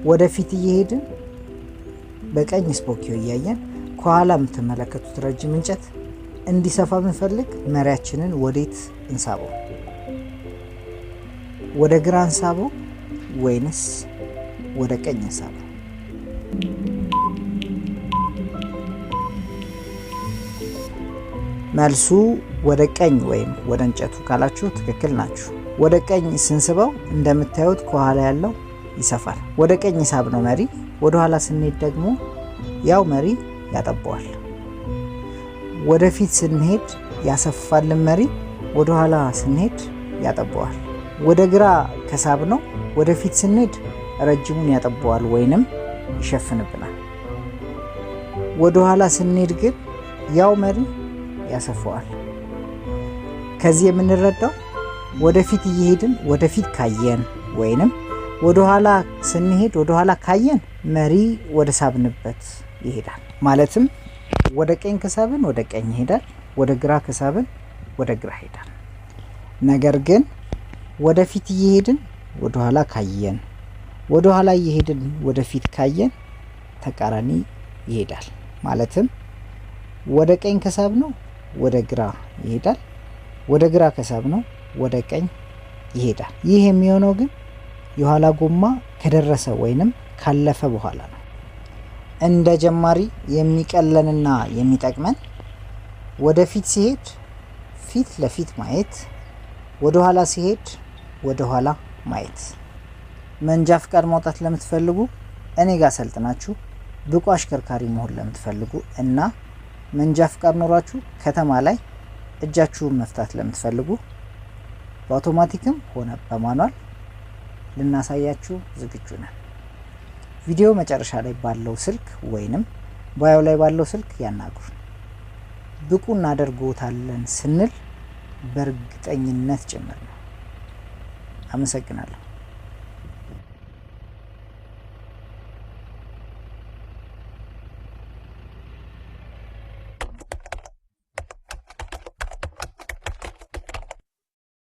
ወደፊት እየሄድን በቀኝ ስፖኪዮ እያየን ከኋላ የምትመለከቱት ረጅም እንጨት እንዲሰፋ ብንፈልግ መሪያችንን ወዴት እንሳበው? ወደ ግራ እንሳበው ወይንስ ወደ ቀኝ እንሳበው? መልሱ ወደ ቀኝ ወይም ወደ እንጨቱ ካላችሁ ትክክል ናችሁ። ወደ ቀኝ ስንስበው እንደምታዩት ከኋላ ያለው ይሰፋል። ወደ ቀኝ ሳብ ነው መሪ። ወደ ኋላ ስንሄድ ደግሞ ያው መሪ ያጠባዋል። ወደፊት ስንሄድ ያሰፋልን መሪ፣ ወደ ኋላ ስንሄድ ያጠባዋል። ወደ ግራ ከሳብ ነው ወደፊት ስንሄድ ረጅሙን ያጠባዋል ወይንም ይሸፍንብናል። ወደ ኋላ ስንሄድ ግን ያው መሪ ያሰፋዋል። ከዚህ የምንረዳው ወደፊት እየሄድን ወደፊት ካየን ወይንም ወደ ኋላ ስንሄድ ወደ ኋላ ካየን መሪ ወደ ሳብንበት ይሄዳል። ማለትም ወደ ቀኝ ከሳብን ወደ ቀኝ ይሄዳል፣ ወደ ግራ ከሳብን ወደ ግራ ይሄዳል። ነገር ግን ወደፊት እየሄድን ወደ ኋላ ካየን፣ ወደ ኋላ እየሄድን ወደፊት ካየን ተቃራኒ ይሄዳል። ማለትም ወደ ቀኝ ከሳብ ነው ወደ ግራ ይሄዳል፣ ወደ ግራ ከሳብ ነው ወደ ቀኝ ይሄዳል። ይህ የሚሆነው ግን የኋላ ጎማ ከደረሰ ወይንም ካለፈ በኋላ ነው። እንደ ጀማሪ የሚቀለንና የሚጠቅመን ወደፊት ሲሄድ ፊት ለፊት ማየት፣ ወደ ኋላ ሲሄድ ወደ ኋላ ማየት። መንጃ ፍቃድ ማውጣት ለምትፈልጉ እኔ ጋር ሰልጥናችሁ ብቁ አሽከርካሪ መሆን ለምትፈልጉ እና መንጃ ፍቃድ ኖራችሁ ከተማ ላይ እጃችሁን መፍታት ለምትፈልጉ በአውቶማቲክም ሆነ በማኑዋል ልናሳያችሁ ዝግጁ ነን። ቪዲዮ መጨረሻ ላይ ባለው ስልክ ወይንም ባዮ ላይ ባለው ስልክ ያናግሩን። ብቁ እናደርጎታለን ስንል በእርግጠኝነት ጭምር ነው። አመሰግናለሁ።